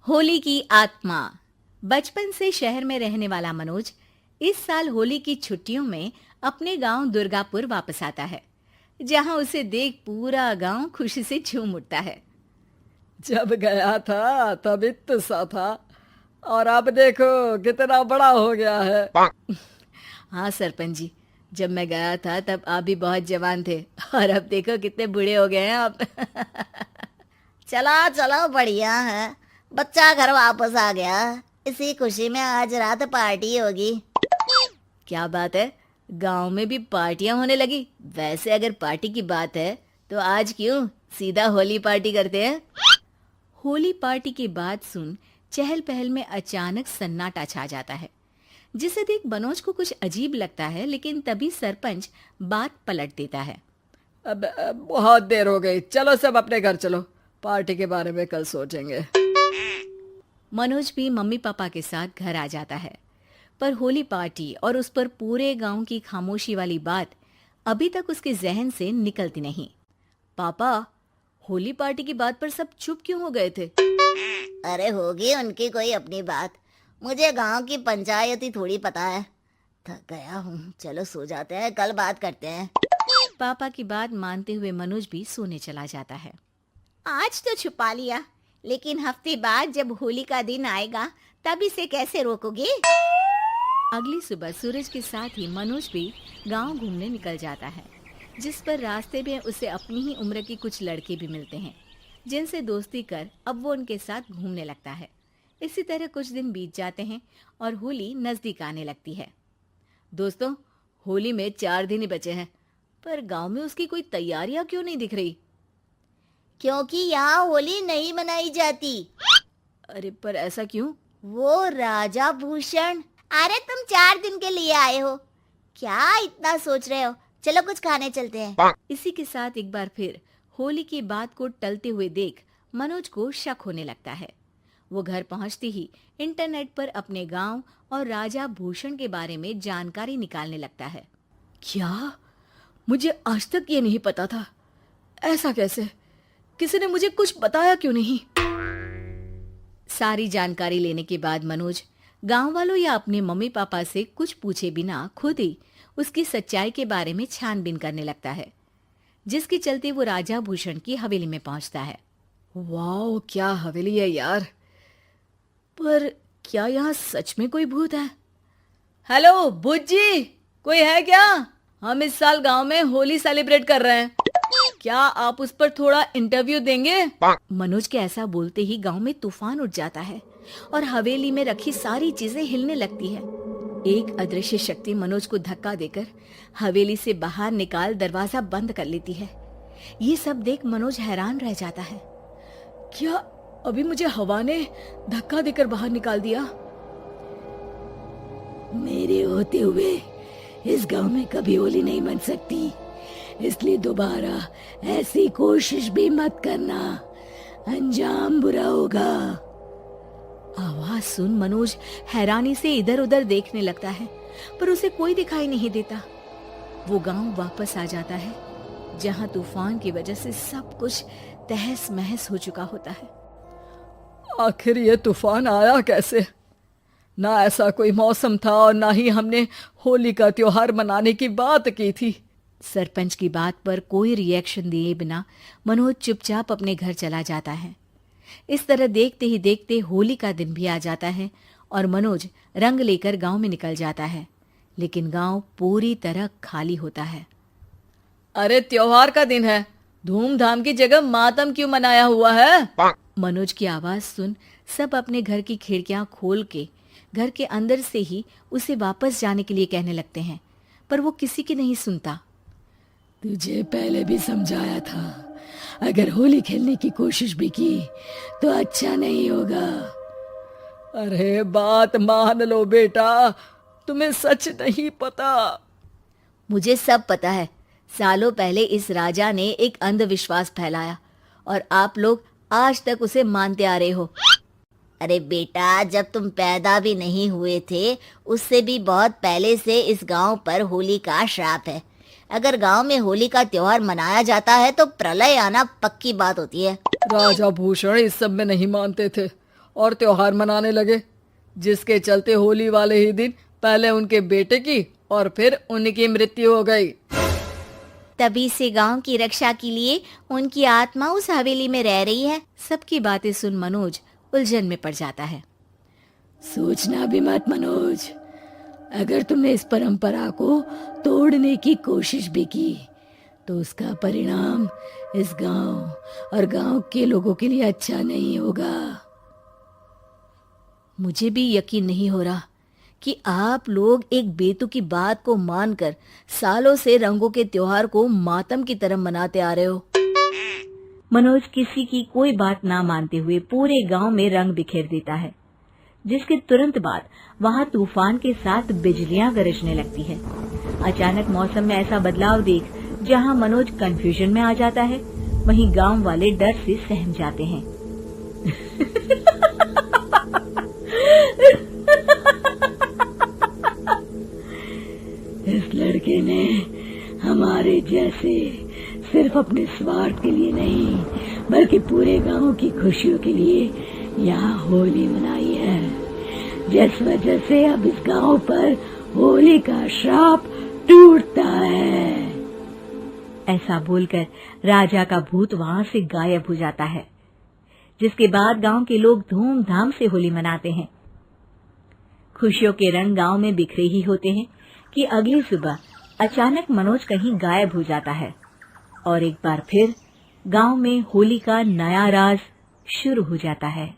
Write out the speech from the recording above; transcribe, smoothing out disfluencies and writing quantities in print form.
होली की आत्मा। बचपन से शहर में रहने वाला मनोज इस साल होली की छुट्टियों में अपने गांव दुर्गापुर वापस आता है, जहां उसे देख पूरा गांव खुशी से झूम उठता है। जब गया था तब इतना सा था और अब देखो कितना बड़ा हो गया है। हाँ सरपंच जी, जब मैं गया था तब आप भी बहुत जवान थे और अब देखो कितने बूढ़े हो गए हैं आप। चलो चलो बढ़िया है। बच्चा घर वापस आ गया। इसी खुशी में आज रात पार्टी होगी। क्या बात है, गांव में भी पार्टियां होने लगी। वैसे अगर पार्टी की बात है तो आज क्यों सीधा होली पार्टी करते हैं। होली पार्टी की बात सुन चहल पहल में अचानक सन्नाटा छा जाता है, जिसे देख मनोज को कुछ अजीब लगता है, लेकिन तभी सरपंच बात पलट देता है। अब बहुत देर हो गई, चलो सब अपने घर चलो, पार्टी के बारे में कल सोचेंगे। मनोज भी मम्मी पापा के साथ घर आ जाता है, पर होली पार्टी और उस पर पूरे गांव की खामोशी वाली बात अभी तक उसके जहन से निकलती नहीं। पापा, होली पार्टी की बात पर सब चुप क्यों हो गए थे? अरे होगी उनकी कोई अपनी बात। मुझे गांव की पंचायत ही थोड़ी पता है। थक गया हूँ, चलो सो जाते हैं, कल बात करते हैं। पापा की बात मानते हुए मनोज भी सोने चला जाता है। आज तो छुपा लिया, लेकिन हफ्ते बाद जब होली का दिन आएगा तब इसे कैसे रोकोगे? अगली सुबह सूरज के साथ ही मनोज भी गांव घूमने निकल जाता है, जिस पर रास्ते में उसे अपनी ही उम्र के कुछ लड़के भी मिलते हैं, जिनसे दोस्ती कर अब वो उनके साथ घूमने लगता है। इसी तरह कुछ दिन बीत जाते हैं और होली नजदीक आने लगती है। दोस्तों, होली में 4 दिन ही बचे हैं, पर गांव में उसकी कोई तैयारियां क्यों नहीं दिख रही? क्योंकि यहाँ होली नहीं मनाई जाती। अरे पर ऐसा क्यों? वो राजा भूषण। अरे तुम 4 दिन के लिए आए हो, क्या इतना सोच रहे हो? चलो कुछ खाने चलते हैं। इसी के साथ एक बार फिर होली की बात को टलते हुए देख मनोज को शक होने लगता है। वो घर पहुंचते ही इंटरनेट पर अपने गांव और राजा भूषण के बारे में जानकारी निकालने लगता है। क्या? मुझे आज तक ये नहीं पता था। ऐसा कैसे? किसी ने मुझे कुछ बताया क्यों नहीं? सारी जानकारी लेने के बाद मनोज गांव वालों या अपने मम्मी पापा से कुछ पूछे बिना खुद ही उसकी सच्चाई के बारे में छानबीन करने लगता है, जिसके चलते वो राजा भूषण की हवेली में पहुंचता है। वाह, क्या हवेली है यार। पर क्या यहाँ सच में कोई भूत है? हेलो भूत जी, कोई है क्या? हम इस साल गांव में होली सेलिब्रेट कर रहे हैं, क्या आप उस पर थोड़ा इंटरव्यू देंगे? मनोज के ऐसा बोलते ही गांव में तूफान उठ जाता है और हवेली में रखी सारी चीजें हिलने लगती है। एक अदृश्य शक्ति मनोज को धक्का देकर हवेली से बाहर निकाल दरवाजा बंद कर लेती है। ये सब देख मनोज हैरान रह जाता है। क्या अभी मुझे हवा ने धक्का देकर बाहर निकाल दिया? मेरे होते हुए इस गांव में कभी होली नहीं बन सकती, इसलिए दोबारा ऐसी कोशिश भी मत करना, अंजाम बुरा होगा। आवाज सुन मनोज हैरानी से इधर उधर देखने लगता है, पर उसे कोई दिखाई नहीं देता। वो गांव वापस आ जाता है, जहां तूफान की वजह से सब कुछ तहस महस हो चुका होता है। आखिर ये तूफान आया कैसे? ना ऐसा कोई मौसम था और ना ही हमने होली का त्योहार मनाने की बात की थी। सरपंच की बात पर कोई रिएक्शन दिए बिना मनोज चुपचाप अपने घर चला जाता है। इस तरह देखते ही देखते होली का दिन भी आ जाता है और मनोज रंग लेकर गांव में निकल जाता है, लेकिन गांव पूरी तरह खाली होता है। अरे त्योहार का दिन है, धूमधाम की जगह मातम क्यों मनाया हुआ है? मनोज की आवाज सुन सब अपने घर की खिड़कियां खोल के घर के अंदर से ही उसे वापस जाने के लिए कहने लगते हैं, पर वो किसी की नहीं सुनता। तुझे पहले भी समझाया था, अगर होली खेलने की कोशिश भी की तो अच्छा नहीं होगा। अरे बात मान लो बेटा, तुम्हें सच नहीं पता। मुझे सब पता है। सालों पहले इस राजा ने एक अंधविश्वास फैलाया और आप लोग आज तक उसे मानते आ रहे हो। अरे बेटा, जब तुम पैदा भी नहीं हुए थे उससे भी बहुत पहले से इस गांव पर होली का श्राप है। अगर गांव में होली का त्योहार मनाया जाता है तो प्रलय आना पक्की बात होती है। राजा भूषण इस सब में नहीं मानते थे और त्योहार मनाने लगे, जिसके चलते होली वाले ही दिन पहले उनके बेटे की और फिर उनकी मृत्यु हो गई। तभी से गांव की रक्षा के लिए उनकी आत्मा उस हवेली में रह रही है। सबकी बातें सुन मनोज उलझन में पड़ जाता है। सोचना भी मत मनोज, अगर तुमने इस परंपरा को तोड़ने की कोशिश भी की तो उसका परिणाम इस गांव और गांव के लोगों के लिए अच्छा नहीं होगा। मुझे भी यकीन नहीं हो रहा कि आप लोग एक बेतुकी बात को मानकर सालों से रंगों के त्योहार को मातम की तरह मनाते आ रहे हो। मनोज किसी की कोई बात ना मानते हुए पूरे गांव में रंग बिखेर देता है, जिसके तुरंत बाद वहां तूफान के साथ बिजलियां गरजने लगती है। अचानक मौसम में ऐसा बदलाव देख जहां मनोज कंफ्यूजन में आ जाता है, वहीं गांव वाले डर से सहम जाते हैं। इस लड़के ने हमारे जैसे सिर्फ अपने स्वार्थ के लिए नहीं बल्कि पूरे गांव की खुशियों के लिए यहाँ होली मनाई है, जिस वजह से अब इस गांव पर होली का श्राप टूटता है। ऐसा बोलकर राजा का भूत वहां से गायब हो जाता है, जिसके बाद गांव के लोग धूमधाम से होली मनाते हैं। खुशियों के रंग गांव में बिखरे ही होते हैं कि अगली सुबह अचानक मनोज कहीं गायब हो जाता है और एक बार फिर गांव में होली का नया राज शुरू हो जाता है।